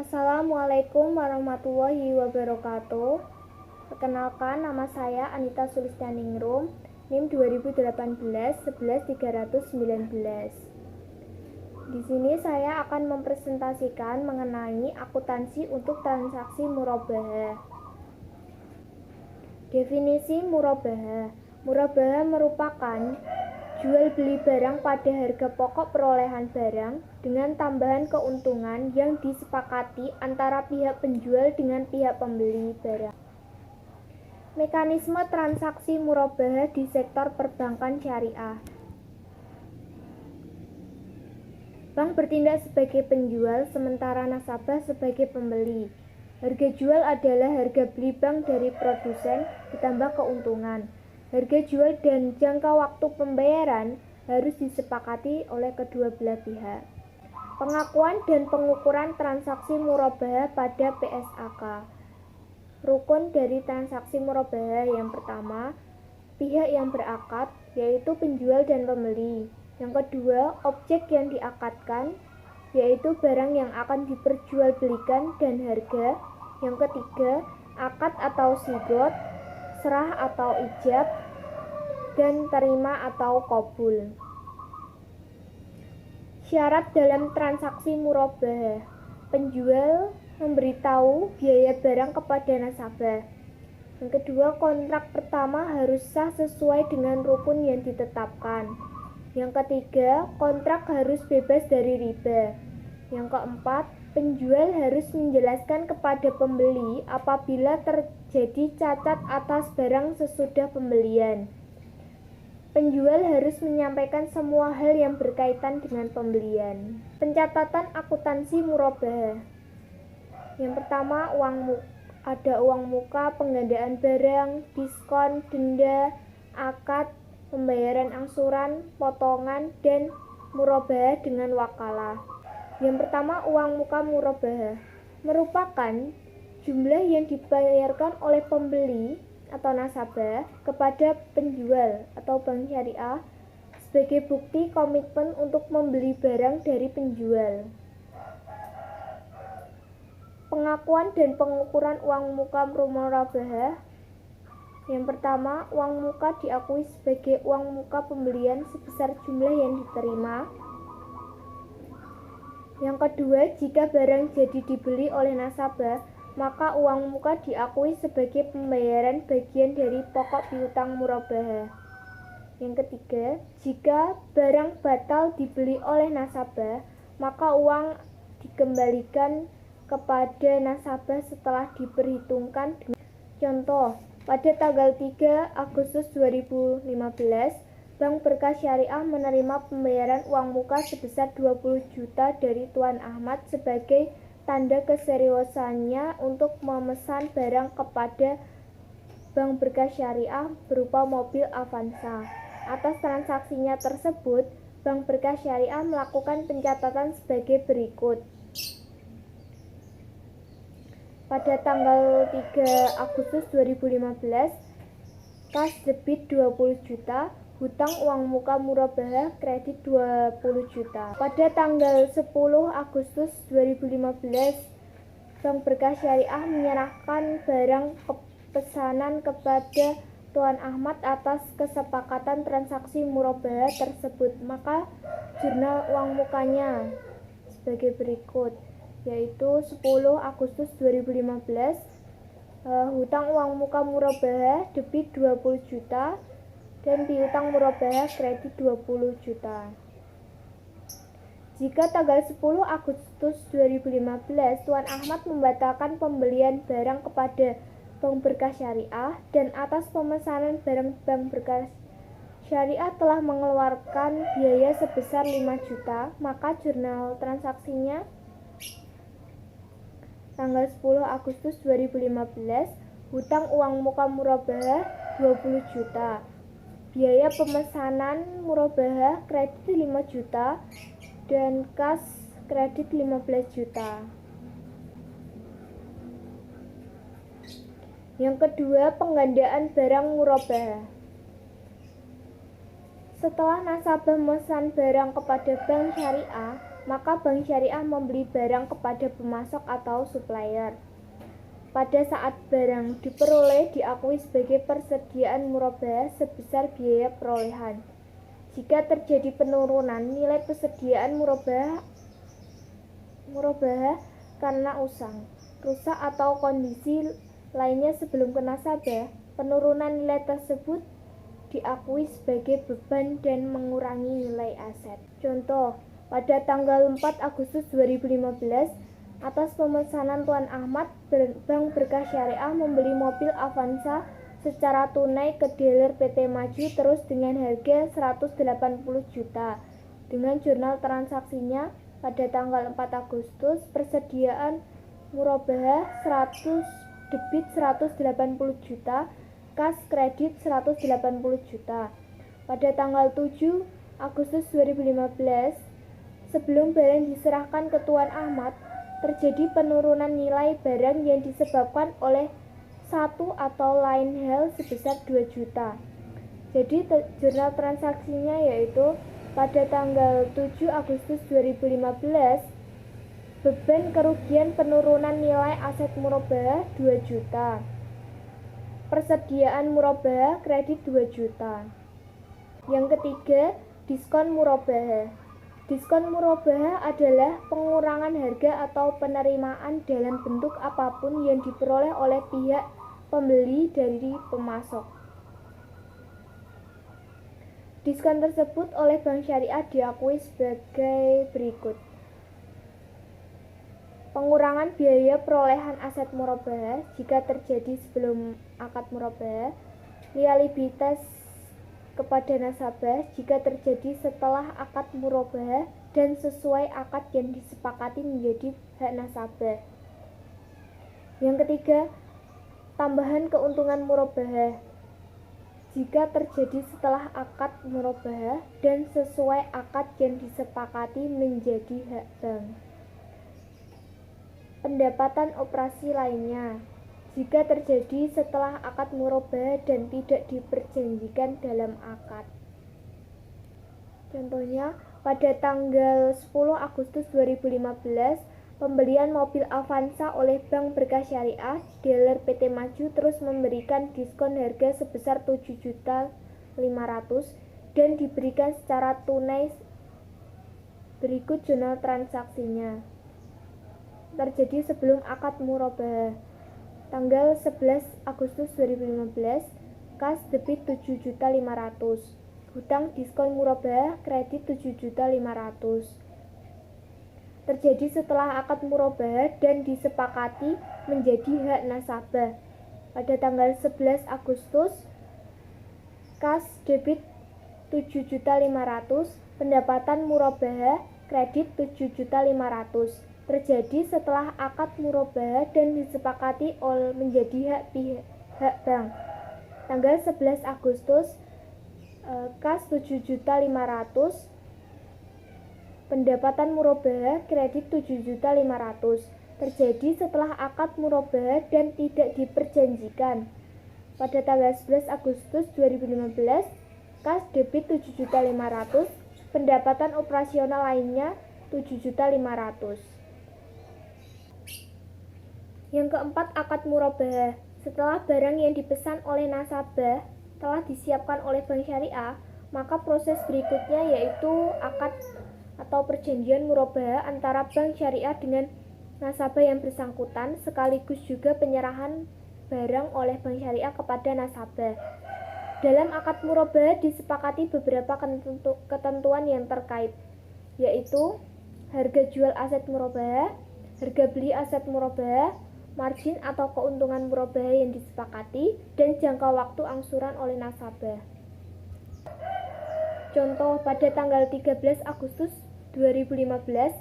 Assalamualaikum warahmatullahi wabarakatuh. Perkenalkan, nama saya Anita Sulistianingrum, NIM 2018 11 319. Di sini saya akan mempresentasikan mengenai akuntansi untuk transaksi murabahah. Definisi murabahah. Murabahah merupakan jual beli barang pada harga pokok perolehan barang dengan tambahan keuntungan yang disepakati antara pihak penjual dengan pihak pembeli barang. Mekanisme transaksi murabahah di sektor perbankan syariah. Bank bertindak sebagai penjual, sementara nasabah sebagai pembeli. Harga jual adalah harga beli bank dari produsen ditambah keuntungan. Harga jual dan jangka waktu pembayaran harus disepakati oleh kedua belah pihak. Pengakuan dan pengukuran transaksi murabahah pada PSAK. Rukun dari transaksi murabahah yang pertama, pihak yang berakad, yaitu penjual dan pembeli. Yang kedua, objek yang diakadkan, yaitu barang yang akan diperjualbelikan dan harga. Yang ketiga, akad atau sigot, serah atau ijab, dan terima atau qabul. Syarat dalam transaksi murabahah. Penjual memberitahu biaya barang kepada nasabah. Yang kedua, kontrak pertama harus sah sesuai dengan rukun yang ditetapkan. Yang ketiga, kontrak harus bebas dari riba. Yang keempat, penjual harus menjelaskan kepada pembeli apabila terjadi cacat atas barang sesudah pembelian. Penjual harus menyampaikan semua hal yang berkaitan dengan pembelian. Pencatatan akuntansi murabahah. Yang pertama, ada uang muka, penggandaan barang, diskon, denda, akad, pembayaran angsuran, potongan, dan murabahah dengan wakalah. Yang pertama, uang muka murabahah merupakan jumlah yang dibayarkan oleh pembeli atau nasabah kepada penjual atau bank syariah sebagai bukti komitmen untuk membeli barang dari penjual. Pengakuan dan pengukuran uang muka murabahah. Yang pertama, uang muka diakui sebagai uang muka pembelian sebesar jumlah yang diterima. Yang kedua, jika barang jadi dibeli oleh nasabah, maka uang muka diakui sebagai pembayaran bagian dari pokok piutang murabahah. Yang ketiga, jika barang batal dibeli oleh nasabah, maka uang dikembalikan kepada nasabah setelah diperhitungkan. Contoh, pada tanggal 3 Agustus 2015, Bank Berkah Syariah menerima pembayaran uang muka sebesar 20 juta dari Tuan Ahmad sebagai tanda keseriusannya untuk memesan barang kepada Bank Berkah Syariah berupa mobil Avanza. Atas transaksinya tersebut, Bank Berkah Syariah melakukan pencatatan sebagai berikut. Pada tanggal 3 Agustus 2015, kas debit 20 juta, hutang uang muka murabahah kredit 20 juta. Pada tanggal 10 Agustus 2015, Bank Berkah Syariah menyerahkan barang pesanan kepada Tuan Ahmad atas kesepakatan transaksi murabahah tersebut. Maka jurnal uang mukanya sebagai berikut, yaitu 10 Agustus 2015, hutang uang muka murabahah debit 20 juta dan piutang murabahah kredit 20 juta. Jika tanggal 10 Agustus 2015 Tuan Ahmad membatalkan pembelian barang kepada Bank Berkah Syariah dan atas pemesanan barang Bank Berkah Syariah telah mengeluarkan biaya sebesar 5 juta, maka jurnal transaksinya tanggal 10 Agustus 2015, hutang uang muka murabahah 20 juta, biaya pemesanan murabahah kredit 5 juta, dan kas kredit 15 juta. Yang kedua, penggandaan barang murabahah. Setelah nasabah memesan barang kepada bank syariah, maka bank syariah membeli barang kepada pemasok atau supplier. Pada saat barang diperoleh diakui sebagai persediaan murabahah sebesar biaya perolehan. Jika terjadi penurunan nilai persediaan murabahah karena usang, rusak atau kondisi lainnya sebelum ke nasabah, penurunan nilai tersebut diakui sebagai beban dan mengurangi nilai aset. Contoh, pada tanggal 4 Agustus 2015, atas pemesanan Tuan Ahmad, Bank Berkah Syariah membeli mobil Avanza secara tunai ke dealer PT Maju Terus dengan harga 180 juta. Dengan jurnal transaksinya pada tanggal 4 Agustus, persediaan murabahah 100 debit 180 juta, kas kredit 180 juta. Pada tanggal 7 Agustus 2015, sebelum barang diserahkan ke Tuan Ahmad, terjadi penurunan nilai barang yang disebabkan oleh satu atau lain hal sebesar 2 juta. Jadi jurnal transaksinya yaitu pada tanggal 7 Agustus 2015, beban kerugian penurunan nilai aset murabahah 2 juta. Persediaan murabahah kredit 2 juta. Yang ketiga, diskon murabahah. Diskon murabahah adalah pengurangan harga atau penerimaan dalam bentuk apapun yang diperoleh oleh pihak pembeli dari pemasok. Diskon tersebut oleh Bank Syariah diakui sebagai berikut. Pengurangan biaya perolehan aset murabahah jika terjadi sebelum akad murabahah, liabilitas kepada nasabah jika terjadi setelah akad murabahah dan sesuai akad yang disepakati menjadi hak nasabah. Yang ketiga, tambahan keuntungan murabahah jika terjadi setelah akad murabahah dan sesuai akad yang disepakati menjadi hak bank. Pendapatan operasi lainnya jika terjadi setelah akad murabahah dan tidak diperjanjikan dalam akad. Contohnya, pada tanggal 10 Agustus 2015, pembelian mobil Avanza oleh Bank Berkah Syariah, dealer PT Maju Terus memberikan diskon harga sebesar 7.500.000 dan diberikan secara tunai. Berikut jurnal transaksinya. Terjadi sebelum akad murabahah. Tanggal 11 Agustus 2015, kas debit 7.500.000, hutang diskon murabahah kredit 7.500.000. Terjadi setelah akad murabahah dan disepakati menjadi hak nasabah. Pada tanggal 11 Agustus, kas debit 7.500.000, pendapatan murabahah kredit 7.500.000. Terjadi setelah akad murabahah dan disepakati menjadi hak bank. Tanggal 11 Agustus, kas 7.500.000, pendapatan murabahah kredit 7.500.000. Terjadi setelah akad murabahah dan tidak diperjanjikan. Pada tanggal 11 Agustus 2015, kas debit 7.500.000, pendapatan operasional lainnya 7.500.000. Yang keempat, akad murabahah. Setelah barang yang dipesan oleh nasabah telah disiapkan oleh Bank Syariah, maka proses berikutnya yaitu akad atau perjanjian murabahah antara Bank Syariah dengan nasabah yang bersangkutan, sekaligus juga penyerahan barang oleh Bank Syariah kepada nasabah. Dalam akad murabahah disepakati beberapa ketentuan yang terkait, yaitu harga jual aset murabahah, harga beli aset murabahah, margin atau keuntungan murabahah yang disepakati, dan jangka waktu angsuran oleh nasabah. Contoh, pada tanggal 13 Agustus 2015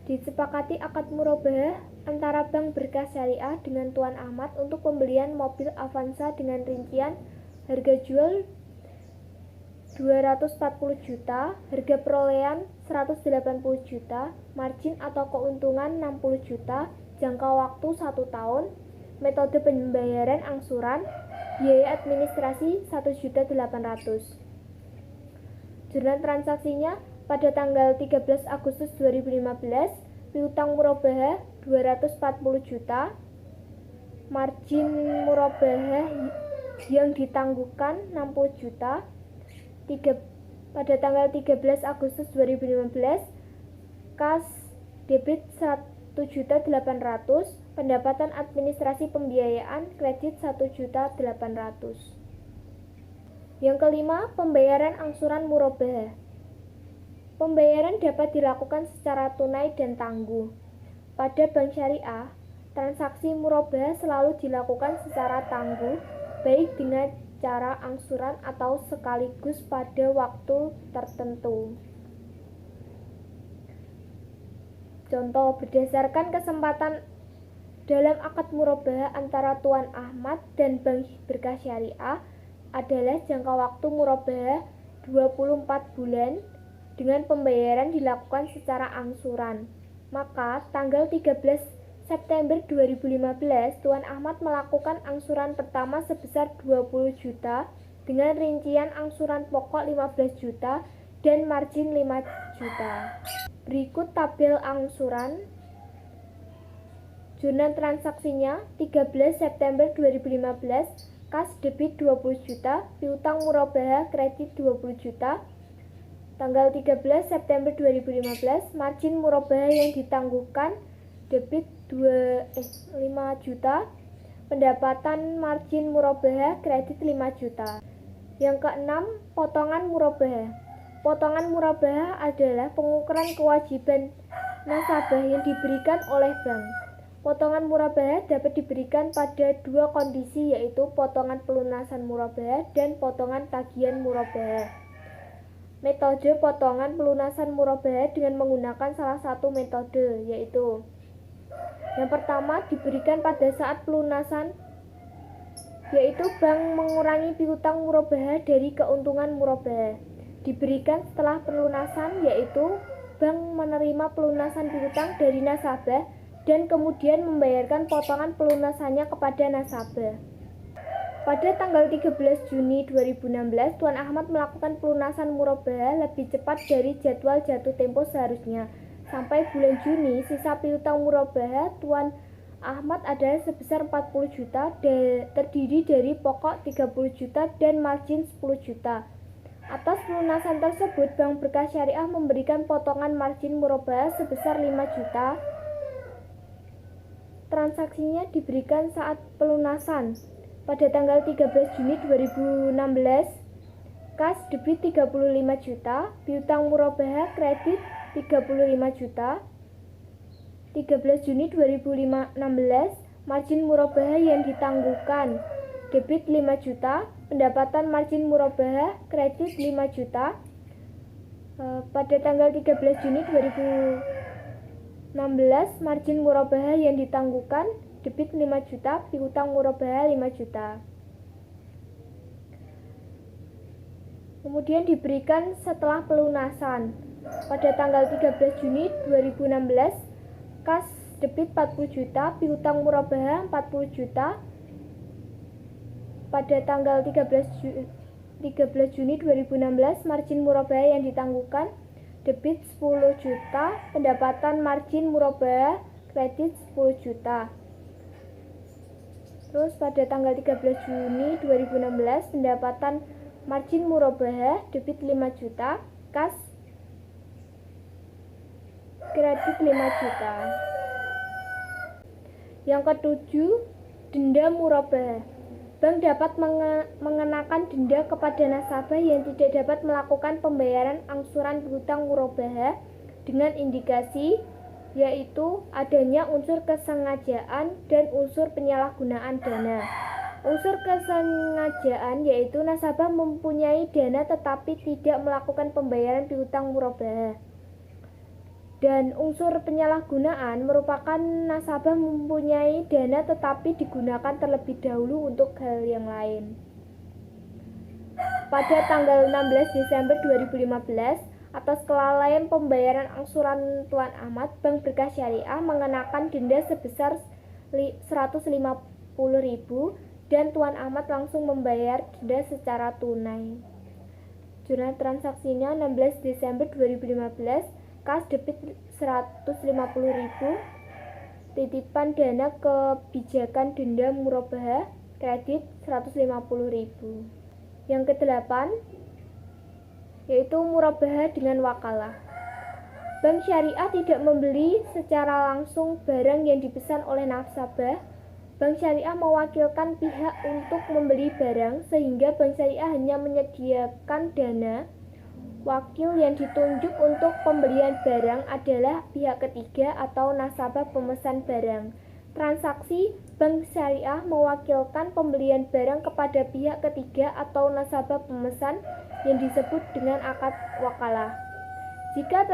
disepakati akad murabahah antara Bank Berkah Syariah dengan Tuan Ahmad untuk pembelian mobil Avanza dengan rincian harga jual 240 juta, harga perolehan 180 juta, margin atau keuntungan 60 juta, jangka waktu 1 tahun, metode pembayaran angsuran, biaya administrasi 1.800.000. Jurnal transaksinya pada tanggal 13 Agustus 2015, piutang murabahah 240 juta, margin murabahah yang ditangguhkan 60 juta. Pada tanggal 13 Agustus 2015, kas debit 1.800.000, pendapatan administrasi pembiayaan kredit 1.800.000. Yang kelima, pembayaran angsuran murabahah. Pembayaran dapat dilakukan secara tunai dan tangguh. Pada bank syariah, transaksi murabahah selalu dilakukan secara tangguh, baik dengan cara angsuran atau sekaligus pada waktu tertentu. Contoh, berdasarkan kesempatan dalam akad murabahah antara Tuan Ahmad dan Bank Berkah Syariah adalah jangka waktu murabahah 24 bulan dengan pembayaran dilakukan secara angsuran. Maka tanggal 13 September 2015, Tuan Ahmad melakukan angsuran pertama sebesar 20 juta dengan rincian angsuran pokok 15 juta dan margin 5 juta. Berikut tabel angsuran. Jurnal transaksinya 13 September 2015, kas debit 20 juta, piutang murabahah kredit 20 juta. Tanggal 13 September 2015, margin murabahah yang ditangguhkan debit 5 juta, pendapatan margin murabahah kredit 5 juta. Yang keenam, potongan murabahah. Potongan murabahah adalah pengukuran kewajiban nasabah yang diberikan oleh bank. Potongan murabahah dapat diberikan pada dua kondisi, yaitu potongan pelunasan murabahah dan potongan tagihan murabahah. Metode potongan pelunasan murabahah dengan menggunakan salah satu metode, yaitu yang pertama diberikan pada saat pelunasan, yaitu bank mengurangi piutang murabahah dari keuntungan murabahah. Diberikan setelah pelunasan, yaitu bank menerima pelunasan piutang dari nasabah dan kemudian membayarkan potongan pelunasannya kepada nasabah. Pada tanggal 13 Juni 2016, Tuan Ahmad melakukan pelunasan murabahah lebih cepat dari jadwal jatuh tempo seharusnya. Sampai bulan Juni, sisa piutang murabahah Tuan Ahmad adalah sebesar 40 juta, terdiri dari pokok 30 juta dan margin 10 juta. Atas pelunasan tersebut, Bank Berkah Syariah memberikan potongan margin murabahah sebesar 5 juta. Transaksinya diberikan saat pelunasan. Pada tanggal 13 Juni 2016, kas debit 35 juta, piutang murabahah kredit 35 juta. 13 Juni 2016, margin murabahah yang ditangguhkan debit 5 juta, pendapatan margin murabahah kredit 5 juta. Pada tanggal 13 Juni 2016, margin murabahah yang ditangguhkan debit 5 juta, piutang murabahah 5 juta. Kemudian diberikan setelah pelunasan. Pada tanggal 13 Juni 2016, kas debit 40 juta, piutang murabahah 40 juta. Pada tanggal 13 Juni 2016, margin murabahah yang ditangguhkan debit 10 juta, pendapatan margin murabahah kredit 10 juta. Terus pada tanggal 13 Juni 2016, pendapatan margin murabahah debit 5 juta, kas kredit 5 juta. Yang ketujuh, denda murabahah. Bank dapat mengenakan denda kepada nasabah yang tidak dapat melakukan pembayaran angsuran piutang murabahah dengan indikasi, yaitu adanya unsur kesengajaan dan unsur penyalahgunaan dana. Unsur kesengajaan yaitu nasabah mempunyai dana tetapi tidak melakukan pembayaran piutang murabahah. Dan unsur penyalahgunaan merupakan nasabah mempunyai dana tetapi digunakan terlebih dahulu untuk hal yang lain. Pada tanggal 16 Desember 2015, atas kelalaian pembayaran angsuran Tuan Ahmad, Bank Berkah Syariah mengenakan denda sebesar 150.000 dan Tuan Ahmad langsung membayar denda secara tunai. Jurnal transaksinya 16 Desember 2015, kas debit 150.000, titipan dana kebijakan denda murabahah, kredit 150.000. Yang ke-8 yaitu murabahah dengan wakalah. Bank syariah tidak membeli secara langsung barang yang dipesan oleh nasabah. Bank syariah mewakilkan pihak untuk membeli barang, sehingga bank syariah hanya menyediakan dana. Wakil yang ditunjuk untuk pembelian barang adalah pihak ketiga atau nasabah pemesan barang. Transaksi bank syariah mewakilkan pembelian barang kepada pihak ketiga atau nasabah pemesan yang disebut dengan akad wakalah. Jika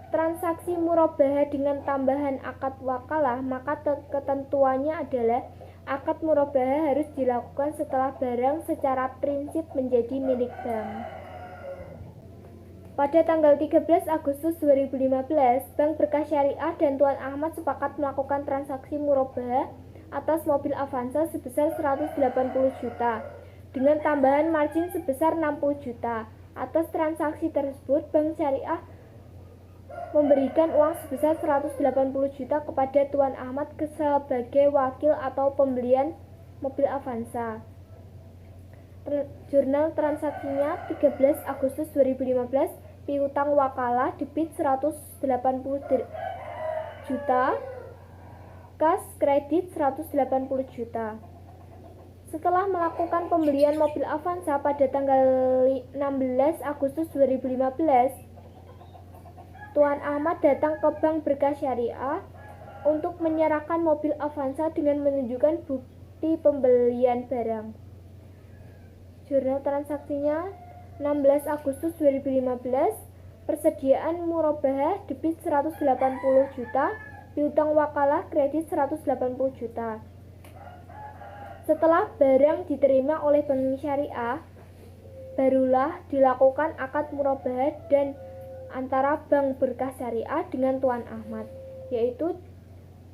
transaksi murabahah dengan tambahan akad wakalah, maka ketentuannya adalah akad murabahah harus dilakukan setelah barang secara prinsip menjadi milik bank. Pada tanggal 13 Agustus 2015, Bank Berkas Syariah dan Tuan Ahmad sepakat melakukan transaksi murabahah atas mobil Avanza sebesar 180 juta dengan tambahan margin sebesar 60 juta. Atas transaksi tersebut, Bank Syariah memberikan uang sebesar 180 juta kepada Tuan Ahmad sebagai wakil atau pembelian mobil Avanza. Jurnal transaksinya 13 Agustus 2015, piutang wakalah debit 180 juta, kas kredit 180 juta. Setelah melakukan pembelian mobil Avanza pada tanggal 16 Agustus 2015, Tuan Ahmad datang ke Bank Berkas Syariah untuk menyerahkan mobil Avanza dengan menunjukkan bukti pembelian barang. Jurnal transaksinya 16 Agustus 2015, persediaan murabahah debit 180 juta, piutang wakalah kredit 180 juta. Setelah barang diterima oleh Bank Syariah, barulah dilakukan akad murabahah dan antara Bank Berkas Syariah dengan Tuan Ahmad, yaitu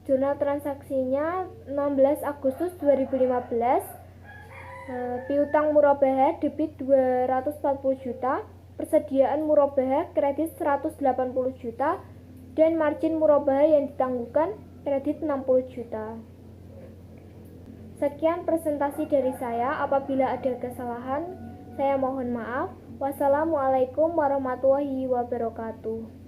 jurnal transaksinya 16 Agustus 2015, piutang murabahah debit 240 juta, persediaan murabahah kredit 180 juta, dan margin murabahah yang ditangguhkan kredit 60 juta. Sekian presentasi dari saya. Apabila ada kesalahan, saya mohon maaf. Wassalamualaikum warahmatullahi wabarakatuh.